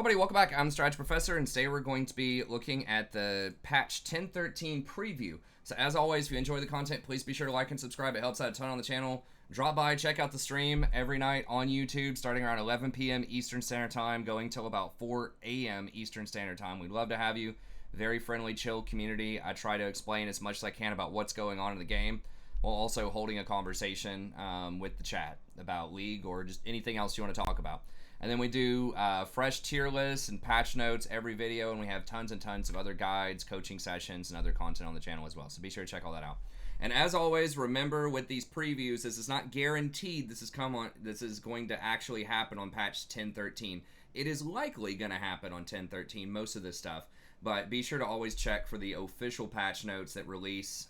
Hello, buddy. Welcome back. I'm the Strategy Professor, and today we're going to be looking at the patch 1013 preview. So, as always, if you enjoy the content, please be sure to like and subscribe. It helps out a ton on the channel. Drop by, check out the stream every night on YouTube, starting around 11 p.m. Eastern Standard Time, going till about 4 a.m. Eastern Standard Time. We'd love to have you. Very friendly, chill community. I try to explain as much as I can about what's going on in the game, while also holding a conversation with the chat about League or just anything else you want to talk about. And then we do fresh tier lists and patch notes every video, and we have tons and tons of other guides, coaching sessions, and other content on the channel as well. So be sure to check all that out. And as always, remember with these previews, this is not guaranteed this is going to actually happen on patch 1013. It is likely going to happen on 1013, most of this stuff. But be sure to always check for the official patch notes that release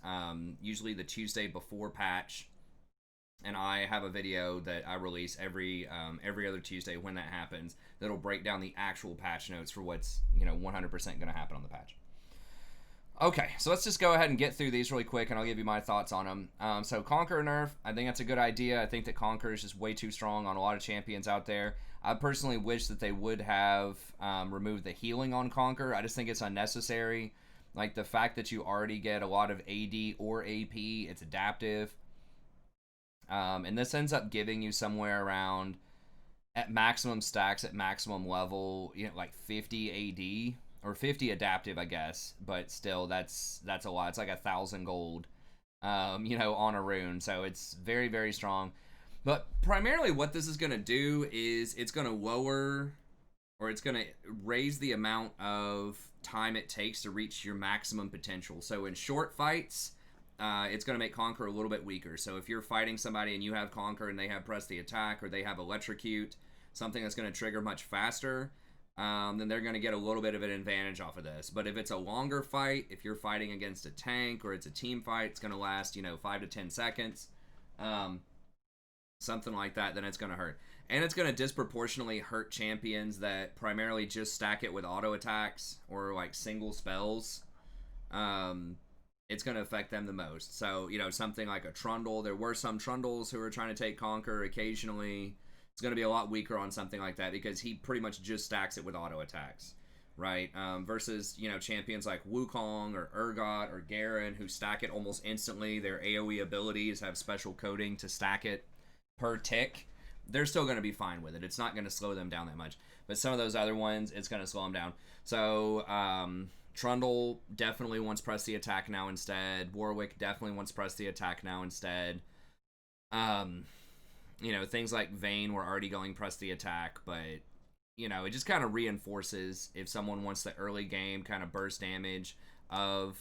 usually the Tuesday before patch. And I have a video that I release every other Tuesday when that happens that'll break down the actual patch notes for what's 100% going to happen on the patch. Okay, so let's just go ahead and get through these really quick, and I'll give you my thoughts on them. So Conqueror nerf, I think that's a good idea. I think that Conqueror is just way too strong on a lot of champions out there. I personally wish that they would have removed the healing on Conqueror. I just think it's unnecessary. Like the fact that you already get a lot of AD or AP, it's adaptive. And this ends up giving you somewhere around, at maximum stacks, at maximum level, like 50 AD, or 50 adaptive, I guess. But still, that's a lot. It's like 1,000 gold, on a rune. So it's very, very strong. But primarily what this is going to do is it's going to lower, or it's going to raise the amount of time it takes to reach your maximum potential. So in short fights, it's going to make Conquer a little bit weaker. So if you're fighting somebody and you have Conquer and they have Press the Attack or they have Electrocute, something that's going to trigger much faster, then they're going to get a little bit of an advantage off of this. But if it's a longer fight, if you're fighting against a tank or it's a team fight, it's going to last, 5 to 10 seconds, something like that, then it's going to hurt. And it's going to disproportionately hurt champions that primarily just stack it with auto attacks or like single spells. It's going to affect them the most. So, something like a Trundle. There were some Trundles who were trying to take Conquer occasionally. It's going to be a lot weaker on something like that because he pretty much just stacks it with auto attacks, right? Versus, champions like Wukong or Urgot or Garen who stack it almost instantly. Their AoE abilities have special coding to stack it per tick. They're still going to be fine with it. It's not going to slow them down that much. But some of those other ones, it's going to slow them down. So, Trundle definitely wants Press the Attack now instead. Warwick definitely wants Press the Attack now instead. Things like Vayne were already going Press the Attack, but, it just kind of reinforces if someone wants the early game kind of burst damage of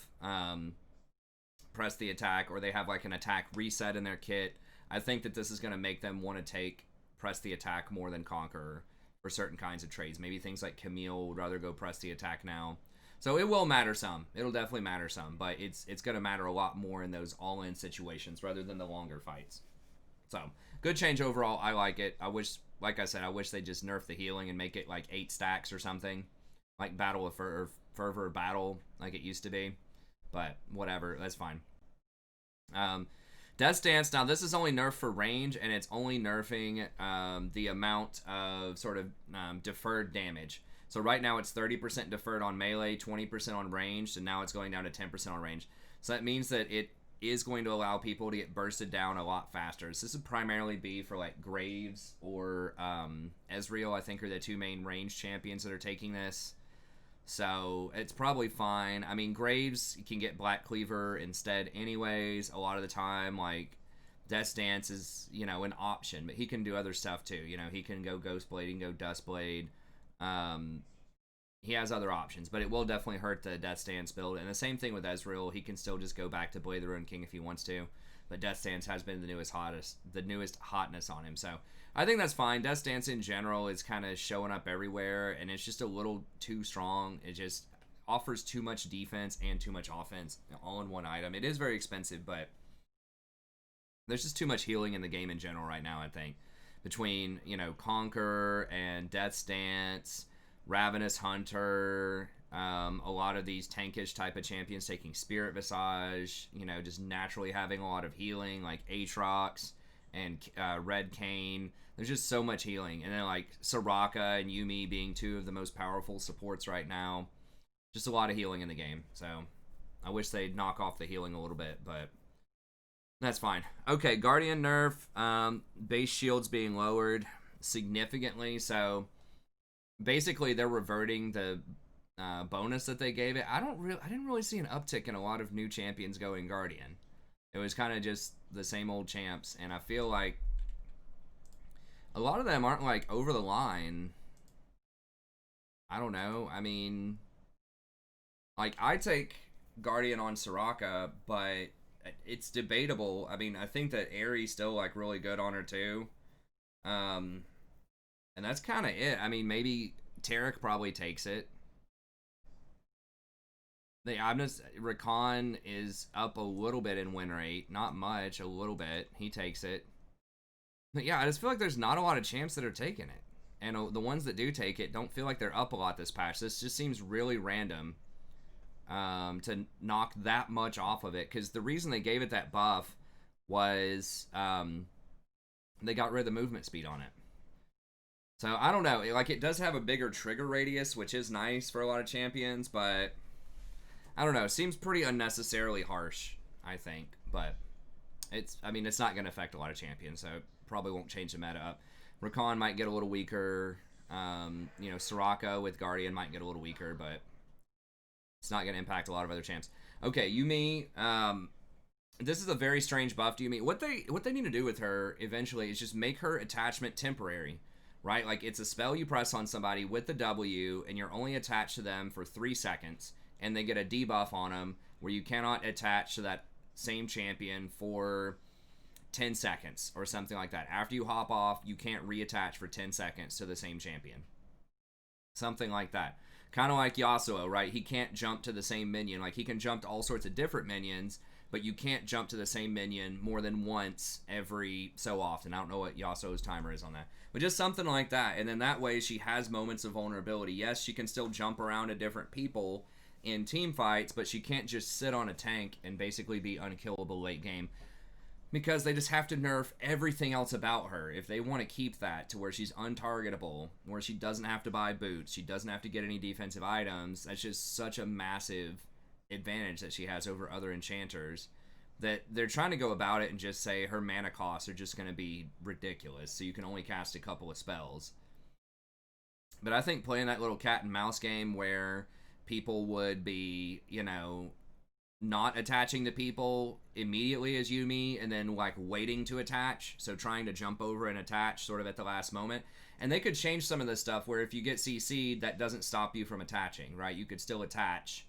Press the Attack, or they have like an attack reset in their kit. I think that this is going to make them want to take Press the Attack more than Conqueror for certain kinds of trades. Maybe things like Camille would rather go Press the Attack now. So it will matter some. It'll definitely matter some, but it's going to matter a lot more in those all-in situations rather than the longer fights. So, good change overall. I like it. I wish, like I said, I wish they just nerf the healing and make it like 8 stacks or something. Like Battle of Fervor Battle, like it used to be. But whatever, that's fine. Death Stance, now this is only nerfed for range, and it's only nerfing the amount of sort of deferred damage. So right now it's 30% deferred on melee, 20% on ranged, and now it's going down to 10% on range. So that means that it is going to allow people to get bursted down a lot faster. So this would primarily be for like Graves or Ezreal, I think, are the two main range champions that are taking this. So it's probably fine. I mean, Graves can get Black Cleaver instead anyways. A lot of the time, like, Death Dance is, an option, but he can do other stuff too. He can go Ghostblade, he can go Dustblade. He has other options, but it will definitely hurt the Death Stance build. And the same thing with Ezreal. He can still just go back to Blade the Ruined King if he wants to. But Death Stance has been the newest hotness on him. So I think that's fine. Death Stance in general is kind of showing up everywhere, and it's just a little too strong. It just offers too much defense and too much offense all in one item. It is very expensive, but there's just too much healing in the game in general right now, I think. Between, Conquer and Death Stance, Ravenous Hunter, a lot of these tankish type of champions taking Spirit Visage, just naturally having a lot of healing, like Aatrox, and Red Kayn. There's just so much healing. And then, like, Soraka and Yuumi being two of the most powerful supports right now. Just a lot of healing in the game. So I wish they'd knock off the healing a little bit, but that's fine. Okay, Guardian nerf. Base shields being lowered significantly. So basically they're reverting the bonus that they gave it. I didn't really see an uptick in a lot of new champions going Guardian. It was kind of just the same old champs, and I feel like a lot of them aren't like over the line. I don't know. I mean, like, I take Guardian on Soraka, but it's debatable. I mean, I think that Aerie's still like really good on her too. And that's kind of it. I mean, maybe Tarek probably takes it. The Abnus Rakan is up a little bit in win rate. Not much, a little bit. He takes it. But yeah, I just feel like there's not a lot of champs that are taking it. And the ones that do take it don't feel like they're up a lot this patch. This just seems really random to knock that much off of it. Because the reason they gave it that buff was they got rid of the movement speed on it. So I don't know. Like, it does have a bigger trigger radius, which is nice for a lot of champions. But I don't know. It seems pretty unnecessarily harsh, I think. But it's not going to affect a lot of champions. So probably won't change the meta up. Rakan might get a little weaker. Soraka with Guardian might get a little weaker, but it's not going to impact a lot of other champs. Okay, Yuumi. This is a very strange buff to Yuumi. What they need to do with her eventually is just make her attachment temporary, right? Like, it's a spell you press on somebody with the W, and you're only attached to them for 3 seconds, and they get a debuff on them where you cannot attach to that same champion for 10 seconds or something like that. After you hop off, you can't reattach for 10 seconds to the same champion. Something like that. Kind of like Yasuo, right? He can't jump to the same minion. Like, he can jump to all sorts of different minions, but you can't jump to the same minion more than once every so often. I don't know what Yasuo's timer is on that. But just something like that. And then that way she has moments of vulnerability. Yes, she can still jump around to different people in team fights, but she can't just sit on a tank and basically be unkillable late game. Because they just have to nerf everything else about her if they want to keep that to where she's untargetable, where she doesn't have to buy boots, she doesn't have to get any defensive items. That's just such a massive advantage that she has over other enchanters that they're trying to go about it and just say her mana costs are just going to be ridiculous, so you can only cast a couple of spells. But I think playing that little cat and mouse game where people would be, not attaching to people immediately as Yuumi and then like waiting to attach, so trying to jump over and attach sort of at the last moment. And they could change some of this stuff where if you get CC'd, that doesn't stop you from attaching, right? You could still attach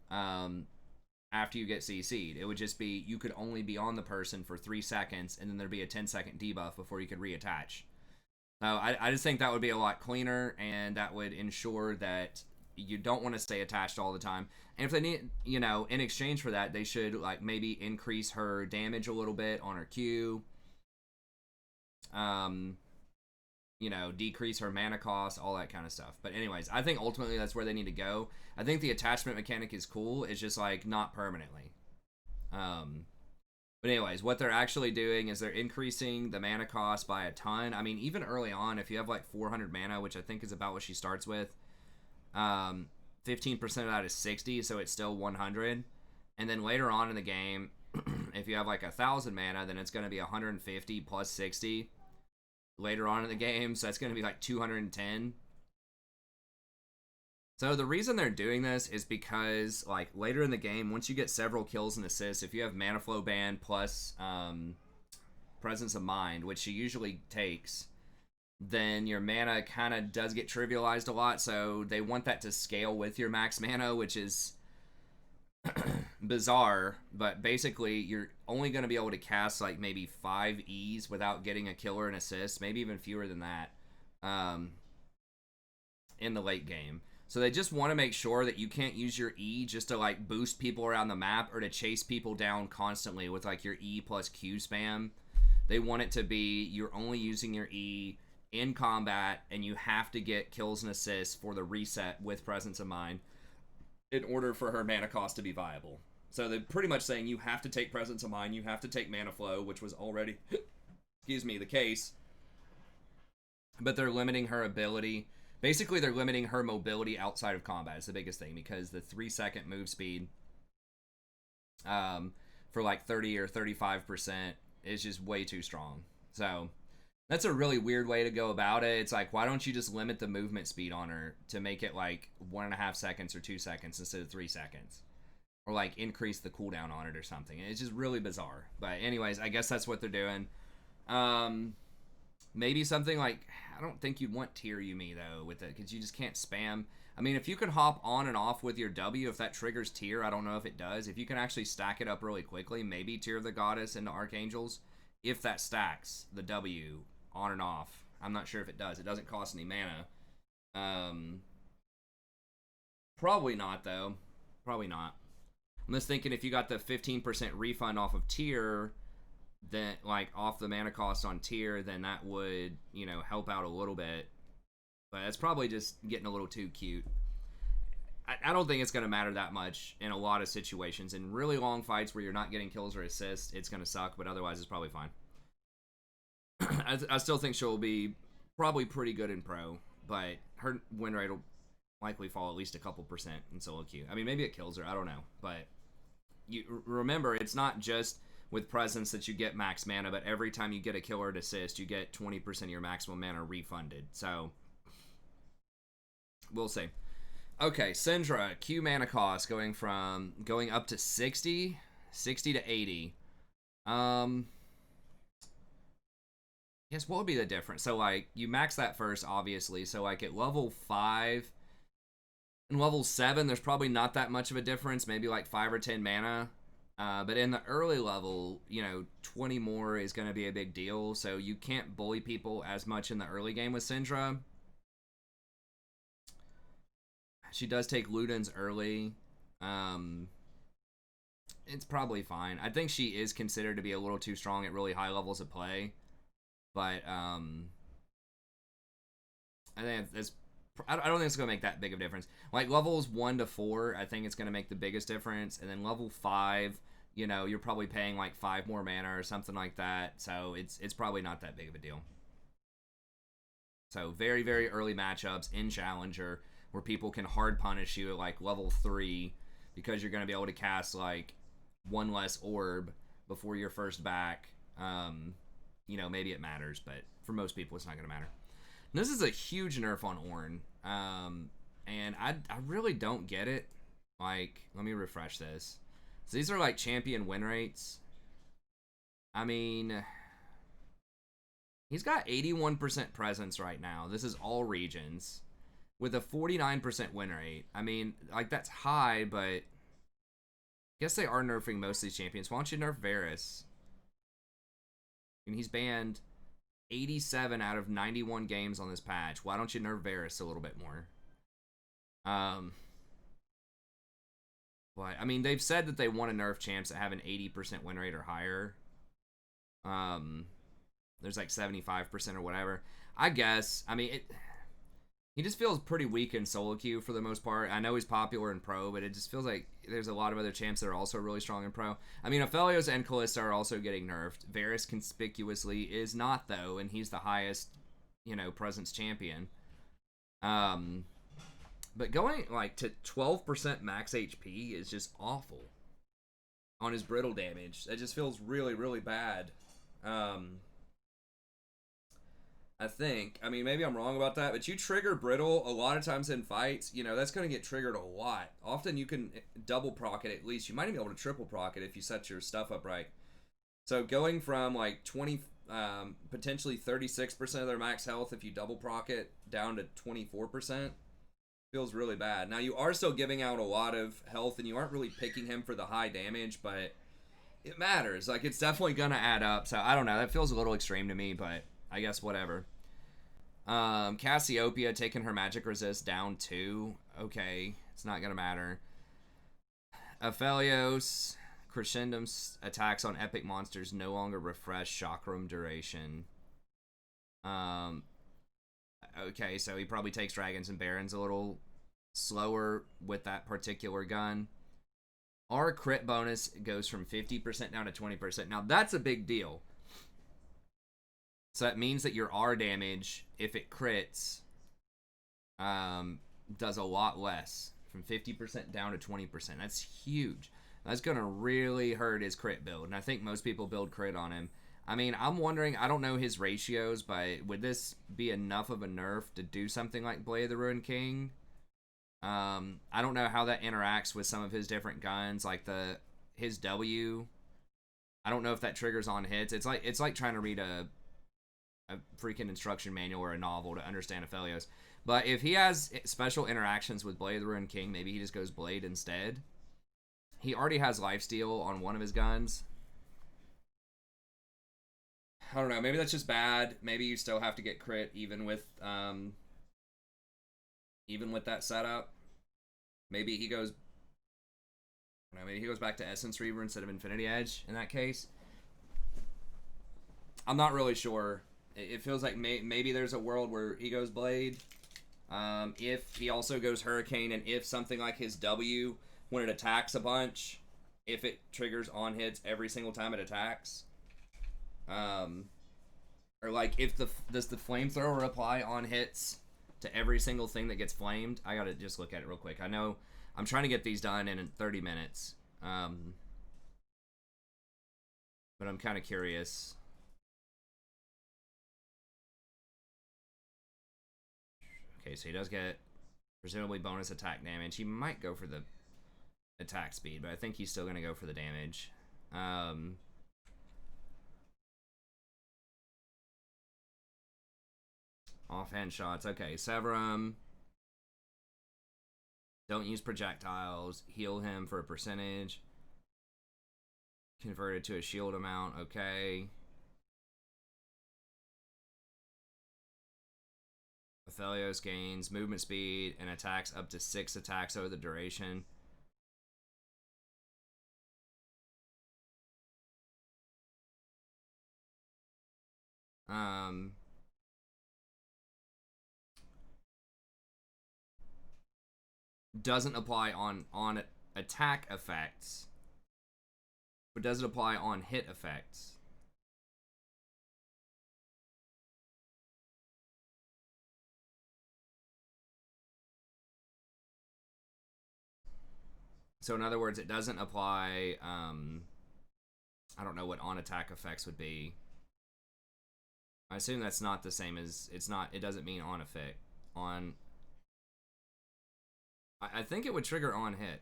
after you get CC'd. It would just be you could only be on the person for 3 seconds and then there'd be a 10-second debuff before you could reattach. I just think that would be a lot cleaner, and that would ensure that you don't want to stay attached all the time. And if they need, in exchange for that, they should like maybe increase her damage a little bit on her Q. Decrease her mana cost, all that kind of stuff. But anyways, I think ultimately that's where they need to go. I think the attachment mechanic is cool. It's just like not permanently. But anyways, what they're actually doing is they're increasing the mana cost by a ton. I mean, even early on, if you have like 400 mana, which I think is about what she starts with, 15% of that is 60, so it's still 100. And then later on in the game, if you have like 1,000 mana, then it's going to be 150 plus 60 later on in the game, so that's going to be like 210. So the reason they're doing this is because like later in the game, once you get several kills and assists, if you have mana flow ban plus presence of mind, which she usually takes, then your mana kind of does get trivialized a lot. So they want that to scale with your max mana, which is bizarre. But basically, you're only going to be able to cast like maybe 5 E's without getting a killer and assist, maybe even fewer than that in the late game. So they just want to make sure that you can't use your E just to like boost people around the map or to chase people down constantly with like your E plus Q spam. They want it to be you're only using your E in combat, and you have to get kills and assists for the reset with presence of mind in order for her mana cost to be viable. So they're pretty much saying you have to take presence of mind, you have to take mana flow, which was already excuse me, the case. But they're limiting her ability. Basically, they're limiting her mobility outside of combat. It's the biggest thing, because the 3-second move speed for like 30 or 35% is just way too strong. So that's a really weird way to go about it. It's like, why don't you just limit the movement speed on her to make it like 1.5 seconds or 2 seconds instead of 3 seconds? Or like increase the cooldown on it or something. It's just really bizarre. But anyways, I guess that's what they're doing. Maybe something like, I don't think you'd want Tear Yumi though with it, because you just can't spam. I mean, if you can hop on and off with your W, if that triggers Tear, I don't know if it does. If you can actually stack it up really quickly, maybe Tear of the Goddess into Archangels, if that stacks the W on and off. I'm not sure if it does. It doesn't cost any mana. Probably not though. Probably not. I'm just thinking if you got the 15% refund off of Tear, then like off the mana cost on Tear, then that would, you know, help out a little bit. But that's probably just getting a little too cute. I don't think it's going to matter that much in a lot of situations. In really long fights where you're not getting kills or assists, it's going to suck, but otherwise it's probably fine. I still think she'll be probably pretty good in pro, but her win rate will likely fall at least a couple percent in solo queue. I mean, maybe it kills her, I don't know. But you remember, it's not just with presence that you get max mana, but every time you get a kill or an assist, you get 20% of your maximum mana refunded. So we'll see. Okay, Syndra, Q mana cost going up to 60 to 80. Guess what would be the difference? So like you max that first, obviously. So like at level 5 and level 7, there's probably not that much of a difference, maybe like 5 or 10 mana. But in the early level, you know, 20 more is going to be a big deal. So you can't bully people as much in the early game with Syndra. She does take Ludens early. It's probably fine. I think she is considered to be a little too strong at really high levels of play. But I think I don't think it's going to make that big of a difference. Like levels 1 to 4, I think it's going to make the biggest difference. And then level 5, you know, you're probably paying like 5 more mana or something like that. So it's probably not that big of a deal. So very, very early matchups in Challenger where people can hard punish you at like level 3 because you're going to be able to cast like 1 less orb before your first back. You know, maybe it matters, but for most people, it's not going to matter. And this is a huge nerf on Ornn, and I really don't get it. Like, let me refresh this. So these are like champion win rates. I mean, he's got 81% presence right now. This is all regions with a 49% win rate. I mean, like that's high, but I guess they are nerfing most of these champions. Why don't you nerf Varus? And he's banned 87 out of 91 games on this patch. Why don't you nerf Varus a little bit more? But I mean, they've said that they want to nerf champs that have an 80% win rate or higher. There's like 75% or whatever. I guess. I mean, he just feels pretty weak in solo queue for the most part. I know he's popular in pro, but it just feels like there's a lot of other champs that are also really strong in pro. I mean, Aphelios and Kalista are also getting nerfed. Varus conspicuously is not, though, and he's the highest, you know, presence champion. But going like to 12% max HP is just awful on his brittle damage. That just feels really, really bad. I think. I mean, maybe I'm wrong about that, but you trigger brittle a lot of times in fights. You know, that's going to get triggered a lot. Often you can double proc it at least. You might even be able to triple proc it if you set your stuff up right. So going from like 20, potentially 36% of their max health if you double proc it down to 24% feels really bad. Now, you are still giving out a lot of health, and you aren't really picking him for the high damage, but it matters. Like, it's definitely going to add up. So, I don't know. That feels a little extreme to me, but I guess whatever. Cassiopeia taking her magic resist down 2. Okay, it's not gonna matter. Aphelios, Crescendum's attacks on epic monsters no longer refresh chakram duration. Okay, so he probably takes dragons and barons a little slower with that particular gun. Our crit bonus goes from 50% down to 20%. Now that's a big deal. So that means that your R damage, if it crits, does a lot less, from 50% down to 20%. That's huge. That's going to really hurt his crit build, and I think most people build crit on him. I mean, I'm wondering, I don't know his ratios, but would this be enough of a nerf to do something like Blade of the Ruined King? I don't know how that interacts with some of his different guns, like his W. I don't know if that triggers on hits. It's like trying to read a freaking instruction manual or a novel to understand Aphelios. But if he has special interactions with Blade of the Ruined King, maybe he just goes Blade instead. He already has lifesteal on one of his guns. I don't know. Maybe that's just bad. Maybe you still have to get crit even with that setup. Maybe he goes. I don't know, maybe he goes back to Essence Reaver instead of Infinity Edge in that case. I'm not really sure. It feels like maybe there's a world where he goes Blade. If he also goes Hurricane, and if something like his W, when it attacks a bunch, if it triggers on hits every single time it attacks. Or like if does the flamethrower apply on hits to every single thing that gets flamed? I gotta just look at it real quick. I know I'm trying to get these done in 30 minutes. But I'm kind of curious. Okay, so he does get presumably bonus attack damage. He might go for the attack speed, but I think he's still going to go for the damage. Offhand shots. Okay, Severum. Don't use projectiles. Heal him for a percentage. Convert it to a shield amount. Okay. Aphelios gains movement speed and attacks up to 6 attacks over the duration. Doesn't apply on attack effects, but does it apply on hit effects? So in other words, it doesn't apply. I don't know what on attack effects would be. I assume that's not the same as it's not. It doesn't mean on effect on. I think it would trigger on hit.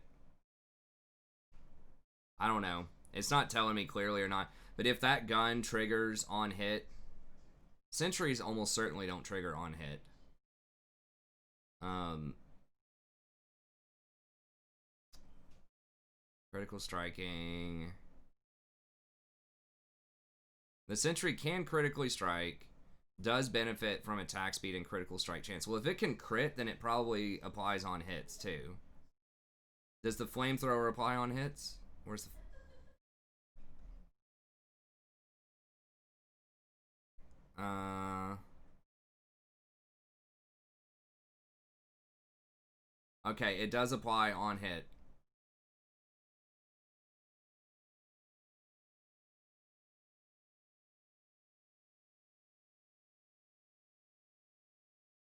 I don't know. It's not telling me clearly or not. But if that gun triggers on hit, sentries almost certainly don't trigger on hit. Critical striking. The sentry can critically strike. Does benefit from attack speed and critical strike chance. Well, if it can crit, then it probably applies on hits too. Does the flamethrower apply on hits? Where's the... Okay, it does apply on hit.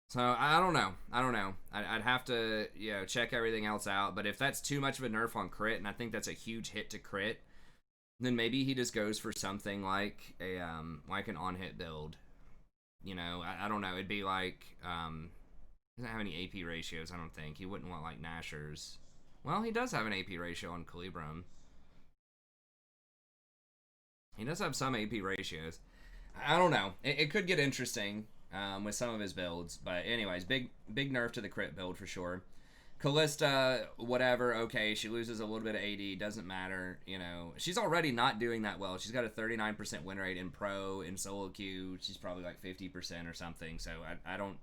So, I don't know. I'd have to, check everything else out. But if that's too much of a nerf on crit, and I think that's a huge hit to crit, then maybe he just goes for something like like an on-hit build. I don't know. It'd be like, doesn't have any AP ratios, I don't think. He wouldn't want, like, Nashers. Well, he does have an AP ratio on Calibrum. He does have some AP ratios. I don't know. It could get interesting. With some of his builds, but anyways, big nerf to the crit build for sure. Callista, whatever, okay, she loses a little bit of AD, doesn't matter, she's already not doing that well. She's got a 39% win rate in pro, in solo queue, she's probably like 50% or something, so I don't,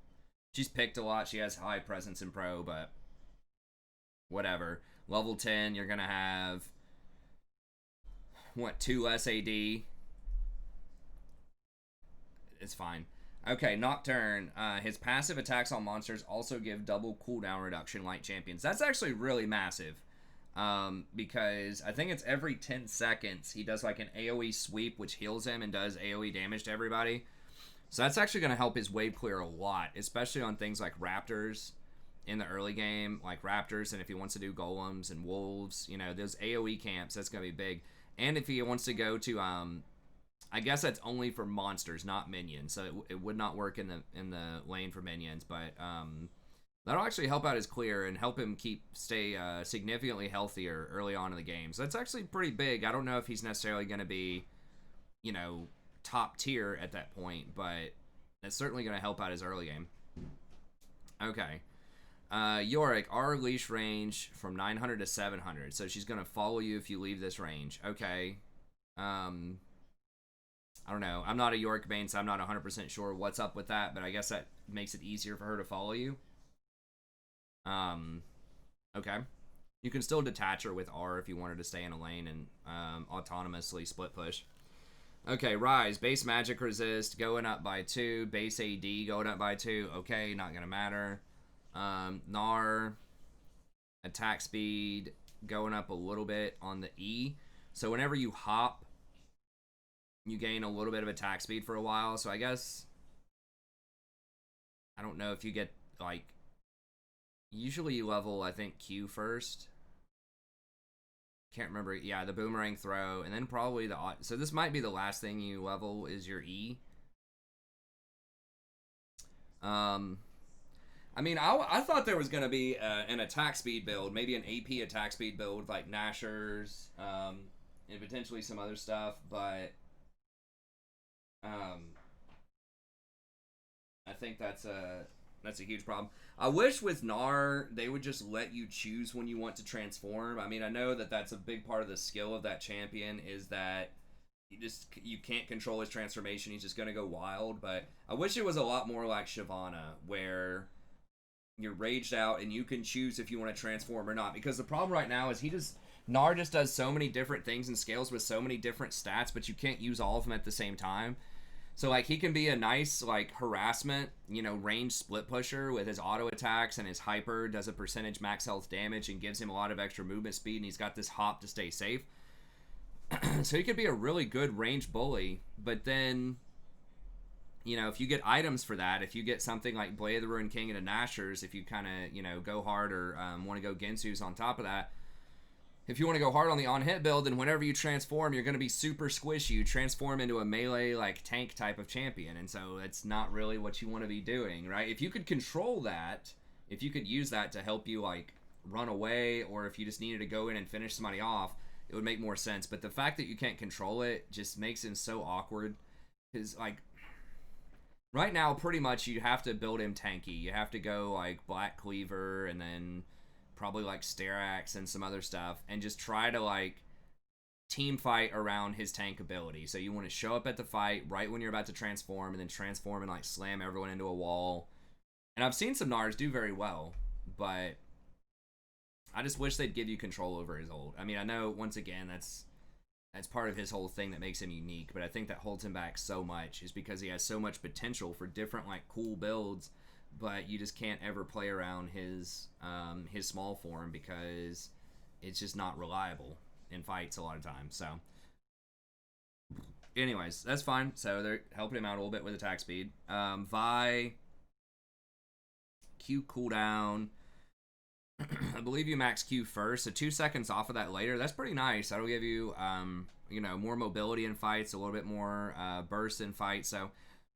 she's picked a lot, she has high presence in pro, but whatever. Level 10, you're gonna have, 2 less AD? It's fine. Okay, Nocturne. His passive attacks on monsters also give double cooldown reduction like champions. That's actually really massive. Because I think it's every 10 seconds he does like an AoE sweep which heals him and does AoE damage to everybody. So that's actually going to help his wave clear a lot, especially on things like raptors in the early game, like raptors, and if he wants to do golems and wolves, you know, those AoE camps, that's going to be big. And if he wants to go to, I guess that's only for monsters, not minions, so it would not work in the lane for minions, but that'll actually help out his clear and help him stay significantly healthier early on in the game. So that's actually pretty big. I don't know if he's necessarily going to be, you know, top tier at that point, but that's certainly going to help out his early game. Okay. Yorick, our leash range from 900 to 700, so she's going to follow you if you leave this range. Okay. I don't know. I'm not a Yorick main, so I'm not 100% sure what's up with that, but I guess that makes it easier for her to follow you. Okay. You can still detach her with R if you wanted to stay in a lane and autonomously split push. Okay, Rise, base magic resist going up by 2, base AD going up by 2. Okay, not gonna matter. Gnar, attack speed going up a little bit on the E. So whenever you hop, you gain a little bit of attack speed for a while. So I guess, I don't know if you get, like, usually you level, I think, Q first. Can't remember. Yeah, the boomerang throw, and then probably the... So this might be the last thing you level is your E. I mean, I thought there was going to be an attack speed build, maybe an AP attack speed build, like Nashers, and potentially some other stuff, but I think that's a huge problem. I wish with Gnar they would just let you choose when you want to transform. I mean, I know that that's a big part of the skill of that champion is that you can't control his transformation. He's just gonna go wild. But I wish it was a lot more like Shyvana, where you're raged out and you can choose if you want to transform or not. Because the problem right now is Gnar just does so many different things and scales with so many different stats, but you can't use all of them at the same time. So, like, he can be a nice, like, harassment, you know, range split pusher with his auto attacks, and his hyper does a percentage max health damage and gives him a lot of extra movement speed, and he's got this hop to stay safe. So he could be a really good range bully, but then, you know, if you get items for that, if you get something like Blade of the Ruined King and a Nashers, if you kind of, you know, go hard or want to go Gensu's on top of that, if you want to go hard on the on-hit build, then whenever you transform, you're going to be super squishy. You transform into a melee, like, tank type of champion, and so that's not really what you want to be doing, right? If you could control that, if you could use that to help you, like, run away, or if you just needed to go in and finish somebody off, it would make more sense. But the fact that you can't control it just makes him so awkward. Because, like, right now, pretty much you have to build him tanky. You have to go, like, Black Cleaver, and then probably like Sterax and some other stuff, and just try to like team fight around his tank ability. So you want to show up at the fight right when you're about to transform, and then transform and like slam everyone into a wall. And I've seen some Gnars do very well, but I just wish they'd give you control over his ult. I mean, I know once again that's part of his whole thing that makes him unique, but I think that holds him back so much is because he has so much potential for different like cool builds, but you just can't ever play around his small form because it's just not reliable in fights a lot of times. So anyways, that's fine. So they're helping him out a little bit with attack speed. Vi, Q cooldown. I believe you max Q first, so 2 seconds off of that later. That's pretty nice. That'll give you, you know, more mobility in fights, a little bit more burst in fights. So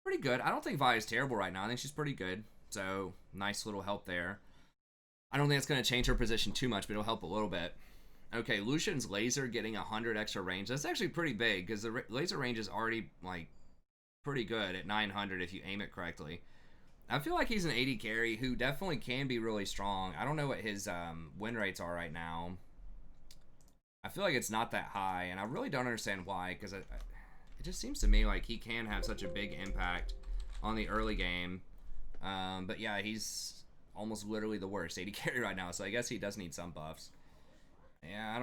pretty good. I don't think Vi is terrible right now. I think she's pretty good. So, nice little help there. I don't think it's going to change her position too much, but it'll help a little bit. Okay, Lucian's laser getting 100 extra range. That's actually pretty big, because the laser range is already, like, pretty good at 900 if you aim it correctly. I feel like he's an AD carry who definitely can be really strong. I don't know what his win rates are right now. I feel like it's not that high, and I really don't understand why, because it just seems to me like he can have such a big impact on the early game. But yeah, he's almost literally the worst AD carry right now, so I guess he does need some buffs. Yeah, I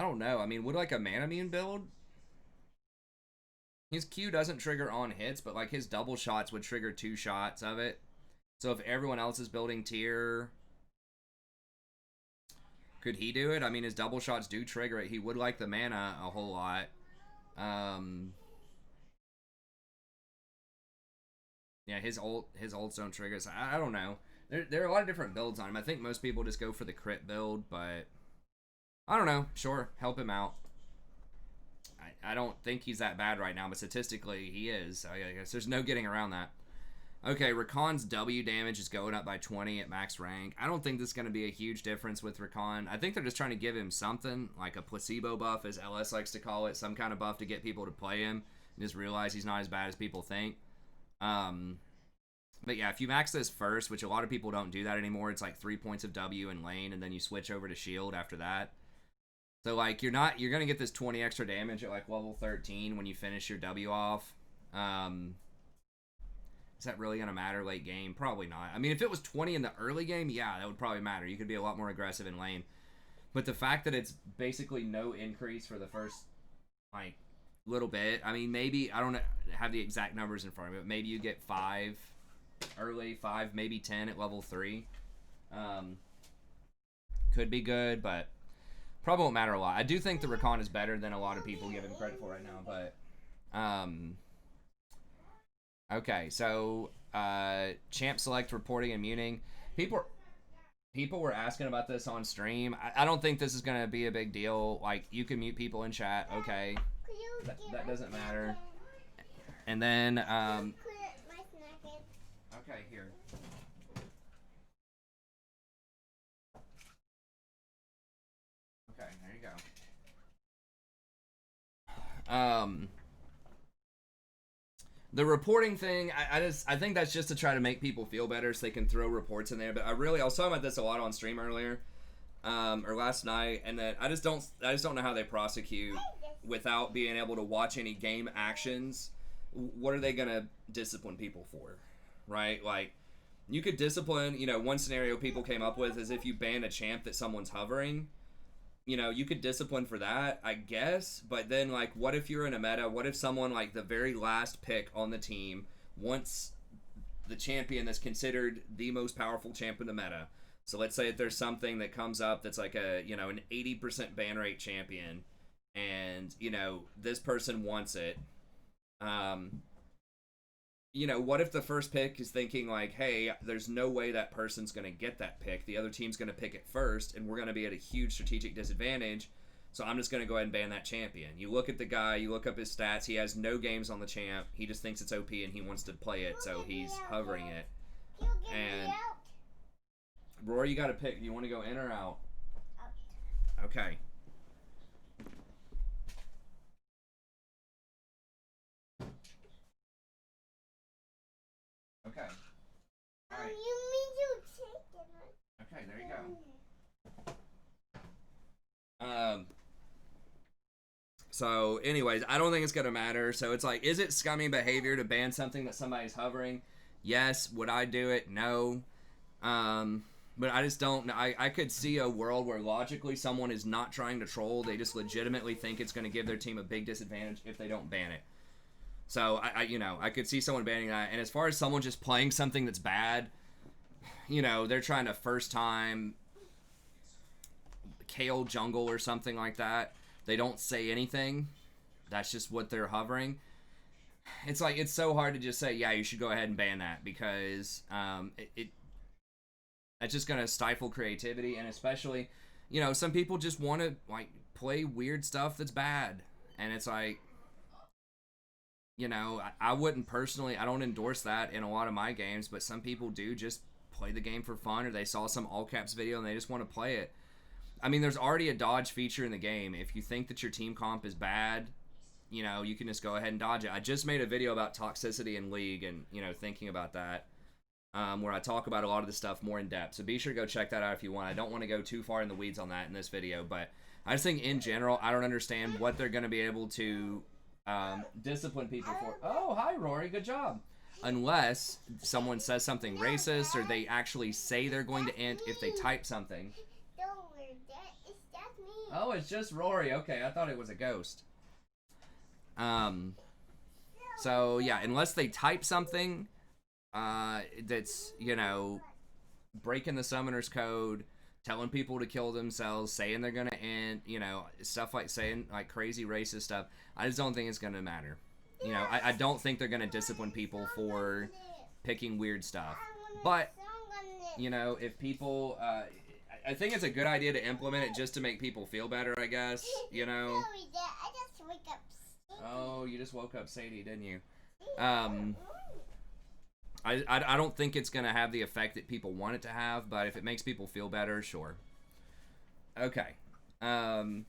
don't know. I mean, would like a Manamune build? His Q doesn't trigger on hits, but like his double shots would trigger 2 shots of it. So if everyone else is building tier, could he do it? I mean, his double shots do trigger it. He would like the mana a whole lot. Yeah, his ults don't trigger. So I don't know. There are a lot of different builds on him. I think most people just go for the crit build, but I don't know. Sure, help him out. I don't think he's that bad right now, but statistically he is. So I guess there's no getting around that. Okay, Rakan's W damage is going up by 20 at max rank. I don't think this is going to be a huge difference with Rakan. I think they're just trying to give him something, like a placebo buff, as LS likes to call it, some kind of buff to get people to play him and just realize he's not as bad as people think. But yeah, if you max this first, which a lot of people don't do that anymore, it's like 3 points of W in lane, and then you switch over to shield after that. So like you're gonna get this 20 extra damage at like level 13 when you finish your W off. Is that really gonna matter late game? Probably not. I mean, if it was 20 in the early game, yeah, that would probably matter. You could be a lot more aggressive in lane. But the fact that it's basically no increase for the first like little bit. I mean, maybe I don't have the exact numbers in front of me, but maybe you get 5 early, 5, maybe 10 at level 3. Could be good, but probably won't matter a lot. I do think the Rakan is better than a lot of people give him credit for right now, but okay, so champ select reporting and muting. People were asking about this on stream. I don't think this is gonna be a big deal. Like, you can mute people in chat, okay? That doesn't matter. And then okay, here. Okay, there you go. The reporting thing, I think that's just to try to make people feel better so they can throw reports in there. But I was talking about this a lot on stream earlier, or last night, and that I just don't know how they prosecute without being able to watch any game actions. What are they gonna discipline people for, right? Like, you could discipline. One scenario people came up with is if you ban a champ that someone's hovering. You could discipline for that, I guess, but then, like, what if you're in a meta? What if someone, like, the very last pick on the team wants the champion that's considered the most powerful champ in the meta? So let's say if there's something that comes up that's like an 80% ban rate champion, and, this person wants it. What if the first pick is thinking, like, hey, there's no way that person's going to get that pick. The other team's going to pick it first, and we're going to be at a huge strategic disadvantage, so I'm just going to go ahead and ban that champion. You look at the guy, you look up his stats, he has no games on the champ, he just thinks it's OP and he wants to play it, so he's hovering it. And Rory, you got to pick. Do you want to go in or out? Out. Okay. Okay. All right. You mean you take it? Okay, there you go. So anyways, I don't think it's gonna matter. So it's like, is it scummy behavior to ban something that somebody's hovering? Yes. Would I do it? No. But I just don't. I could see a world where logically someone is not trying to troll. They just legitimately think it's going to give their team a big disadvantage if they don't ban it. So I could see someone banning that. And as far as someone just playing something that's bad, they're trying to first time Kale jungle or something like that. They don't say anything. That's just what they're hovering. It's like, it's so hard to just say, yeah, you should go ahead and ban that, because it's just going to stifle creativity. And especially, some people just want to, like, play weird stuff that's bad. And it's like, I wouldn't personally, I don't endorse that in a lot of my games, but some people do just play the game for fun, or they saw some all caps video and they just want to play it. I mean, there's already a dodge feature in the game. If you think that your team comp is bad, you can just go ahead and dodge it. I just made a video about toxicity in League and, thinking about that, where I talk about a lot of the stuff more in depth. So be sure to go check that out if you want. I don't want to go too far in the weeds on that in this video, but I just think in general, I don't understand what they're going to be able to discipline people for. Oh, hi, Rory. Good job. Unless someone says something racist, or they actually say they're going to int if they type something. Don't worry, it's just me. Oh, it's just Rory. Okay, I thought it was a ghost. So yeah, unless they type something that's, breaking the summoner's code, telling people to kill themselves, saying they're gonna end, stuff like saying like crazy racist stuff, I just don't think it's gonna matter. I don't think they're gonna discipline people for picking weird stuff. But, you know, if people, I think it's a good idea to implement it just to make people feel better, I guess, you know. Sorry, Dad. I just wake up. Oh, you just woke up Sadie, didn't you? I don't think it's going to have the effect that people want it to have, but if it makes people feel better, sure. Okay. And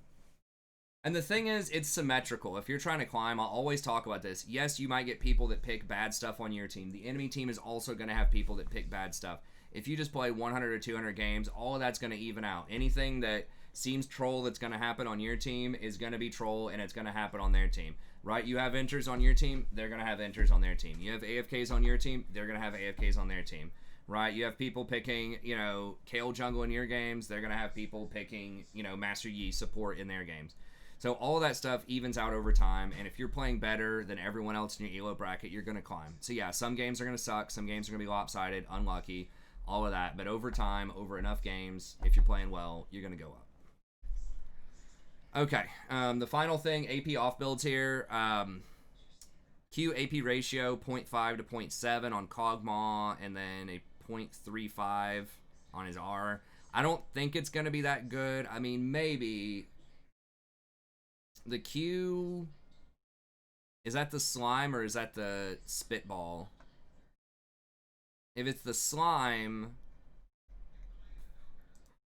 the thing is, it's symmetrical. If you're trying to climb, I'll always talk about this. Yes, you might get people that pick bad stuff on your team. The enemy team is also going to have people that pick bad stuff. If you just play 100 or 200 games, all of that's going to even out. Anything that seems troll that's going to happen on your team is going to be troll, and it's going to happen on their team. Right? You have enters on your team, they're going to have enters on their team. You have AFKs on your team, they're going to have AFKs on their team. Right? You have people picking, you know, Kale Jungle in your games, they're going to have people picking, you know, Master Yi support in their games. So all of that stuff evens out over time, and if you're playing better than everyone else in your ELO bracket, you're going to climb. So yeah, some games are going to suck, some games are going to be lopsided, unlucky, all of that. But over time, over enough games, if you're playing well, you're going to go up. Okay, the final thing, AP off builds here. Q AP ratio 0.5 to 0.7 on Kog'Maw, and then a 0.35 on his R. I don't think it's going to be that good. I mean, maybe. The Q, is that the slime or is that the spitball? If it's the slime,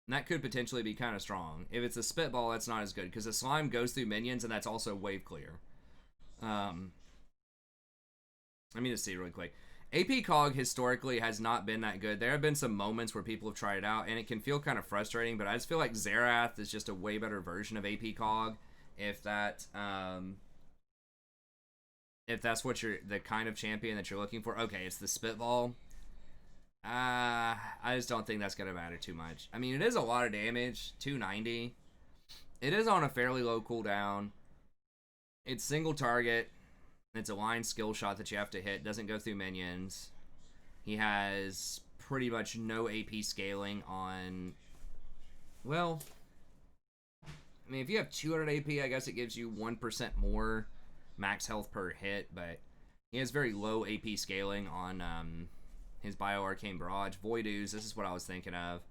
that could potentially be kind of strong. If it's a spitball, that's not as good, because the slime goes through minions, and that's also wave clear. Let me just see really quick. AP Cog historically has not been that good. There have been some moments where people have tried it out, and it can feel kind of frustrating, but I just feel like Xerath is just a way better version of AP Cog. If that's what the kind of champion that you're looking for. Okay, it's the spitball. I just don't think that's going to matter too much. I mean, it is a lot of damage, 290. It is on a fairly low cooldown. It's single target. It's a line skill shot that you have to hit. Doesn't go through minions. He has pretty much no AP scaling on... Well, I mean, if you have 200 AP, I guess it gives you 1% more max health per hit, but he has very low AP scaling on... his Bio Arcane Barrage. Voidoos, this is what I was thinking of.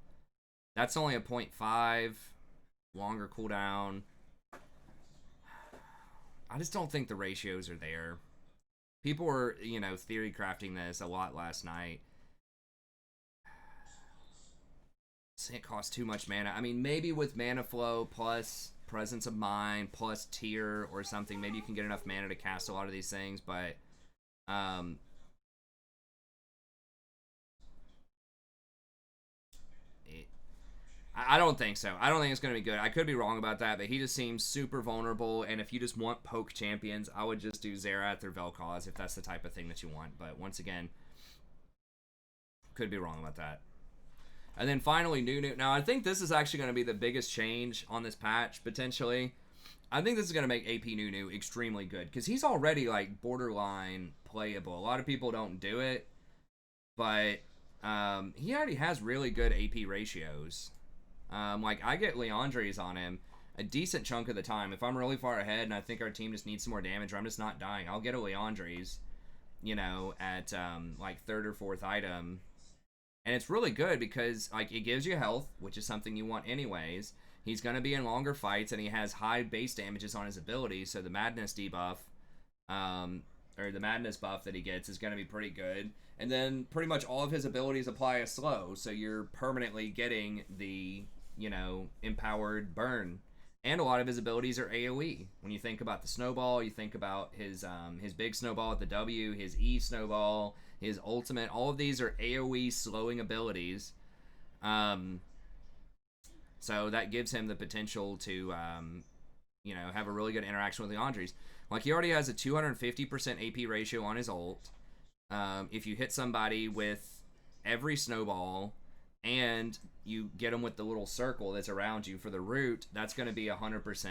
That's only a 0.5. Longer cooldown. I just don't think the ratios are there. People were, you know, theory crafting this a lot last night. It costs too much mana. I mean, maybe with Mana Flow plus Presence of Mind plus Tier or something, maybe you can get enough mana to cast a lot of these things, but... I don't think so. I don't think it's going to be good. I could be wrong about that, but he just seems super vulnerable, and if you just want poke champions, I would just do Xerath or Vel'Koz if that's the type of thing that you want. But once again, could be wrong about that. And then finally, Nunu. Now, I think this is actually going to be the biggest change on this patch, potentially. I think this is going to make AP Nunu extremely good, because he's already, like, borderline playable. A lot of people don't do it, but he already has really good AP ratios. Like, I get Leandres on him a decent chunk of the time. If I'm really far ahead and I think our team just needs some more damage or I'm just not dying, I'll get a Leandres, you know, at, like, third or fourth item. And it's really good because, like, it gives you health, which is something you want anyways. He's going to be in longer fights, and he has high base damages on his abilities, so the Madness debuff, or the Madness buff that he gets is going to be pretty good. And then pretty much all of his abilities apply a slow, so you're permanently getting the, you know, empowered burn. And a lot of his abilities are AoE. When you think about the snowball, you think about his big snowball at the W, his E snowball, his ultimate. All of these are AoE slowing abilities. So that gives him the potential to, you know, have a really good interaction with Leandres. Like, he already has a 250% AP ratio on his ult. If you hit somebody with every snowball and you get them with the little circle that's around you for the root, that's going to be 100%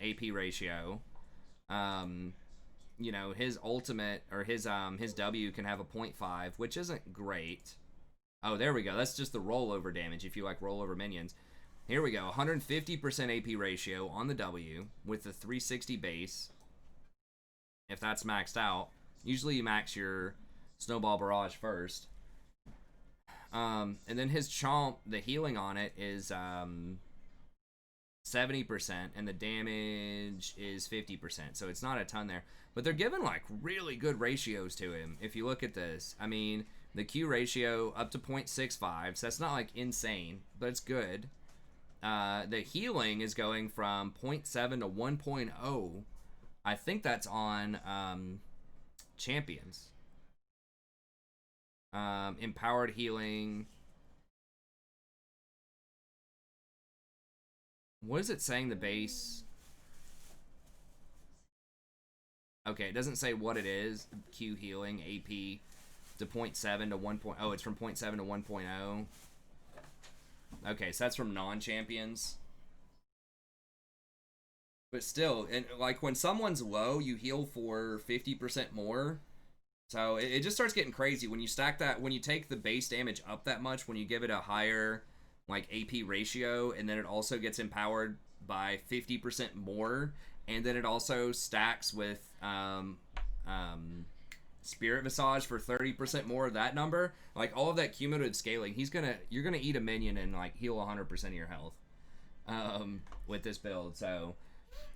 AP ratio. You know, his ultimate, or his W can have a 0.5, which isn't great. Oh, there we go. That's just the rollover damage if you, like, roll over minions. Here we go. 150% AP ratio on the W with the 360 base. If that's maxed out. Usually you max your Snowball Barrage first. And then his Chomp, the healing on it is 70%, and the damage is 50%. So it's not a ton there. But they're giving like really good ratios to him. If you look at this, I mean, the Q ratio up to 0.65, so that's not like insane, but it's good. The healing is going from 0.7 to 1.0. I think that's on champions. Empowered healing. What is it saying the base? Okay, it doesn't say what it is. Q healing, AP to 0.7 to 1. Oh, it's from 0.7 to 1.0. Okay, so that's from non-champions. But still, and like when someone's low, you heal for 50% more. So it just starts getting crazy when you stack that, when you take the base damage up that much, when you give it a higher like AP ratio, and then it also gets empowered by 50% more, and then it also stacks with Spirit Visage for 30% more of that number. Like all of that cumulative scaling, you're gonna eat a minion and like heal 100% of your health with this build. So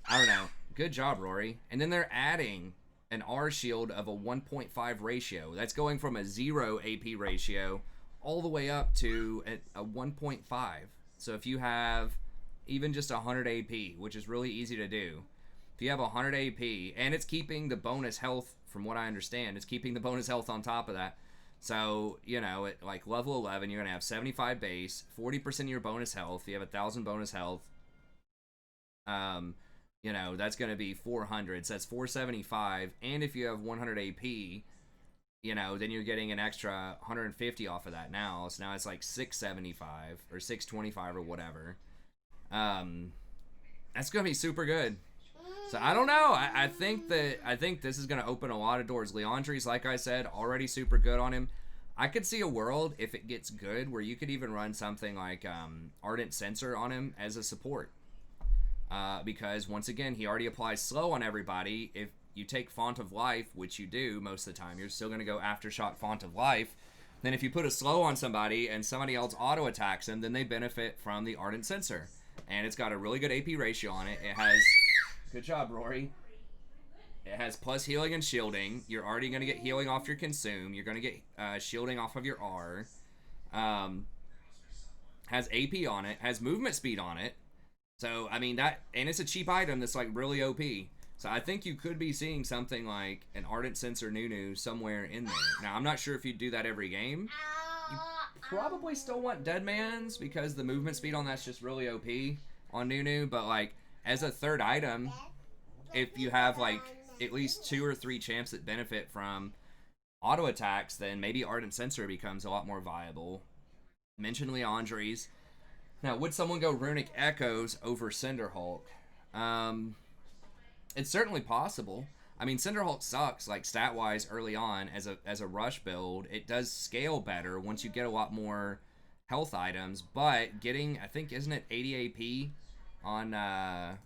I don't know. Good job, Rory. And then they're adding an R shield of a 1.5 ratio. That's going from a 0 AP ratio all the way up to a 1.5. So if you have even just 100 AP, which is really easy to do, if you have 100 AP, and it's keeping the bonus health, from what I understand, it's keeping the bonus health on top of that. So, you know, at like level 11, you're going to have 75 base, 40% of your bonus health. You have 1,000 bonus health. You know, that's going to be 400. So that's 475. And if you have 100 AP, you know, then you're getting an extra 150 off of that now. So now it's like 675 or 625 or whatever. That's going to be super good. So I don't know. I think this is going to open a lot of doors. Leandri's, like I said, already super good on him. I could see a world, if it gets good, where you could even run something like Ardent Sensor on him as a support. Because, once again, he already applies slow on everybody. If you take Font of Life, which you do most of the time, you're still going to go Aftershock Font of Life. Then if you put a slow on somebody and somebody else auto-attacks them, then they benefit from the Ardent Sensor. And it's got a really good AP ratio on it. It has... Good job, Rory. It has plus healing and shielding. You're already going to get healing off your consume. You're going to get shielding off of your R. Has AP on it. Has movement speed on it. So, I mean, that... And it's a cheap item that's, like, really OP. So, I think you could be seeing something like an Ardent Sensor Nunu somewhere in there. Now, I'm not sure if you'd do that every game. You probably still want Deadman's because the movement speed on that's just really OP on Nunu. But, like, as a third item, if you have, like, at least 2 or 3 champs that benefit from auto attacks, then maybe Ardent Sensor becomes a lot more viable. Mention Leandri's. Now, would someone go Runic Echoes over Cinderhulk? It's certainly possible. I mean, Cinderhulk sucks, like, stat-wise early on as a rush build. It does scale better once you get a lot more health items, but getting, I think, isn't it 80 AP on, I'm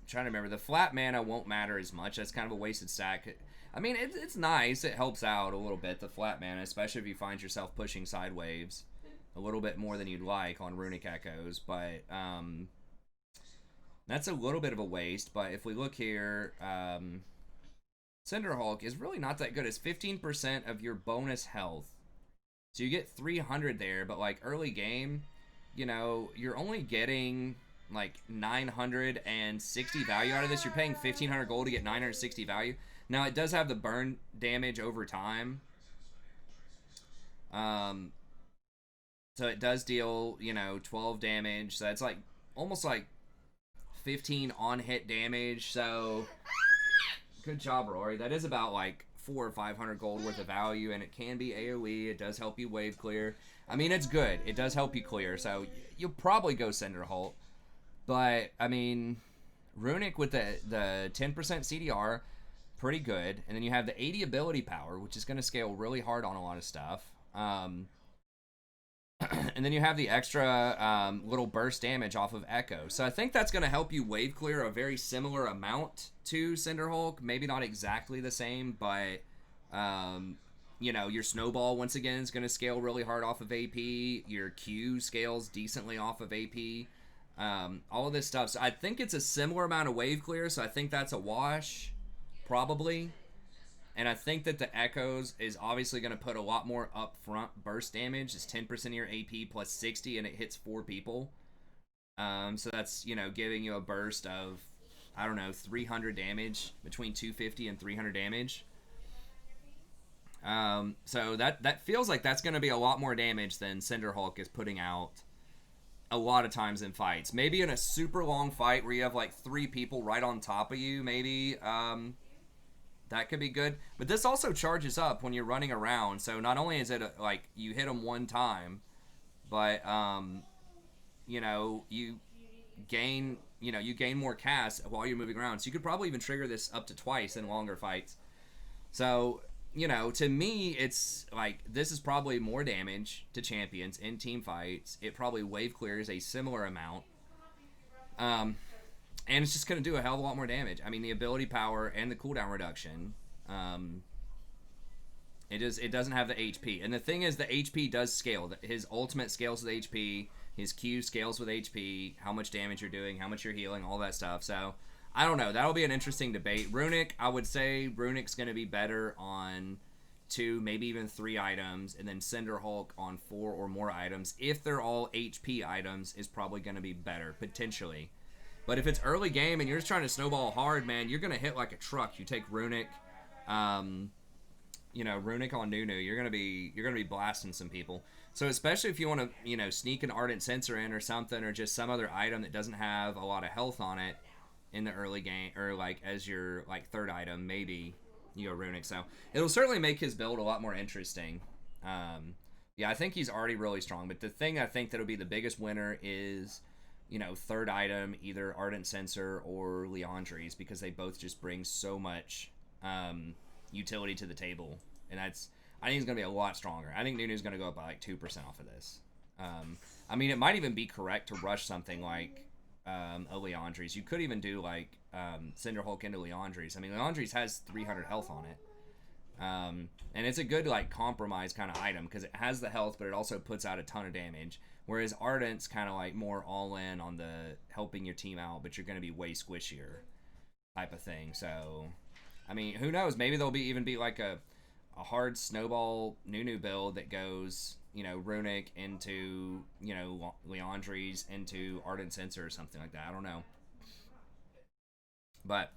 trying to remember. The flat mana won't matter as much. That's kind of a wasted stack. I mean, it's nice. It helps out a little bit, the flat mana, especially if you find yourself pushing side waves a little bit more than you'd like on Runic Echoes. But that's a little bit of a waste. But if we look here, Cinderhulk is really not that good. It's 15% of your bonus health. So you get 300 there, but like early game, you know, you're only getting like 960 value out of this. You're paying 1,500 gold to get 960 value. Now, it does have the burn damage over time. So it does deal, you know, 12 damage. So it's like almost like 15 on-hit damage. So good job, Rory. That is about like 400 or 500 gold worth of value, and it can be AoE. It does help you wave clear. I mean, it's good. It does help you clear. So you'll probably go Cinderhulk. But, I mean, Runic with the 10% CDR, pretty good. And then you have the 80 ability power, which is going to scale really hard on a lot of stuff. And then you have the extra little burst damage off of Echo. So I think that's going to help you wave clear a very similar amount to Cinderhulk. Maybe not exactly the same, but, you know, your Snowball, once again, is going to scale really hard off of AP. Your Q scales decently off of AP. All of this stuff. So I think it's a similar amount of wave clear, so I think that's a wash, probably. And I think that the Echoes is obviously going to put a lot more upfront burst damage. It's 10% of your AP plus 60, and it hits 4 people. So that's, you know, giving you a burst of, I don't know, 300 damage, between 250 and 300 damage. So that feels like that's going to be a lot more damage than Cinderhulk is putting out a lot of times in fights. Maybe in a super long fight where you have like 3 people right on top of you, maybe, that could be good. But this also charges up when you're running around. So not only is it like you hit them one time, but you know, you gain more cast while you're moving around. So you could probably even trigger this up to twice in longer fights. So, you know, to me, it's like this is probably more damage to champions in team fights. It probably wave clears a similar amount. And it's just going to do a hell of a lot more damage. I mean, the ability power and the cooldown reduction, it doesn't have the HP. And the thing is, the HP does scale. His ultimate scales with HP. His Q scales with HP. How much damage you're doing, how much you're healing, all that stuff. So, I don't know. That'll be an interesting debate. Runic, I would say Runic's going to be better on 2, maybe even 3 items. And then Cinderhulk on 4 or more items. If they're all HP items, is probably going to be better, potentially. But if it's early game and you're just trying to snowball hard, man, you're going to hit like a truck. You take Runic, you know, Runic on Nunu, you're going to be blasting some people. So especially if you want to, you know, sneak an Ardent Sensor in or something, or just some other item that doesn't have a lot of health on it in the early game, or like as your like 3rd item, maybe you go Runic. So it'll certainly make his build a lot more interesting. Yeah, I think he's already really strong. But the thing I think that'll be the biggest winner is, you know, 3rd item, either Ardent Sensor or Leandries, because they both just bring so much utility to the table. And I think it's going to be a lot stronger. I think Nunu's going to go up by like 2% off of this. I mean, it might even be correct to rush something like a Leandries. You could even do like Cinderhulk into Leandries. I mean, Leandries has 300 health on it. And it's a good like compromise kind of item because it has the health, but it also puts out a ton of damage. Whereas Ardent's kind of like more all in on the helping your team out, but you're going to be way squishier type of thing. So, I mean, who knows? Maybe there'll even be like a hard snowball Nunu build that goes, you know, Runic into, you know, Leandries into Ardent Sensor or something like that. I don't know. But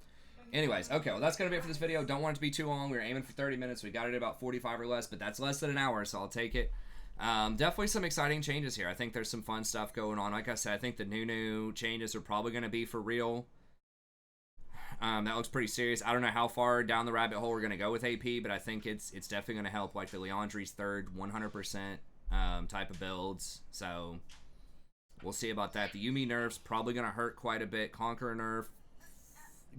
anyways, okay, well, that's going to be it for this video. Don't want it to be too long. We were aiming for 30 minutes. We got it at about 45 or less, but that's less than an hour, so I'll take it. Definitely some exciting changes here. I think there's some fun stuff going on. Like I said, I think the Nunu changes are probably going to be for real. That looks pretty serious. I don't know how far down the rabbit hole we're going to go with AP, but I think it's definitely going to help, like the Leandries 3rd 100% type of builds. So we'll see about that. The Yuumi nerf's probably going to hurt quite a bit. Conqueror nerf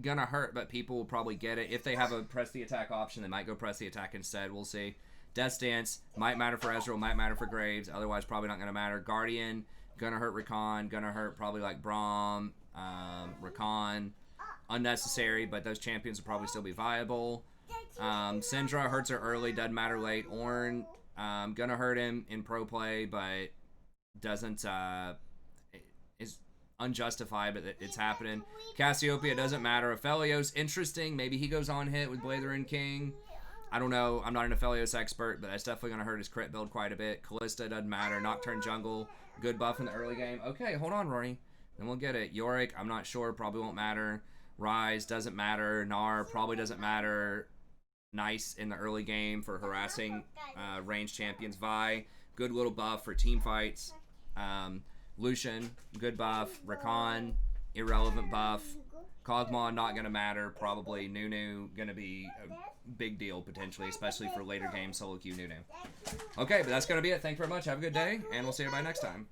going to hurt, but people will probably get it. If they have a press the attack option, they might go press the attack instead. We'll see. Death Dance might matter for Ezreal, might matter for Graves. Otherwise, probably not going to matter. Guardian, going to hurt Rakan. Going to hurt probably like Braum, Rakan. Unnecessary, but those champions will probably still be viable. Syndra hurts her early, doesn't matter late. Ornn, gonna hurt him in pro play, but doesn't, is unjustified, but it's happening. Cassiopeia doesn't matter. Aphelios, interesting. Maybe he goes on hit with Blather and King. I don't know. I'm not an Aphelios expert, but that's definitely going to hurt his crit build quite a bit. Callista doesn't matter. Nocturne jungle, good buff in the early game. Okay, hold on, Rory. Then we'll get it. Yorick, I'm not sure. Probably won't matter. Rise doesn't matter. Gnar probably doesn't matter. Nice in the early game for harassing ranged champions. Vi, good little buff for team fights. Lucian, good buff. Rakan, irrelevant buff. Kog'Maw, not going to matter. Probably Nunu, going to be a big deal potentially, especially for later game solo queue Nunu. Okay, but that's going to be it. Thank you very much. Have a good day, and we'll see everybody next time.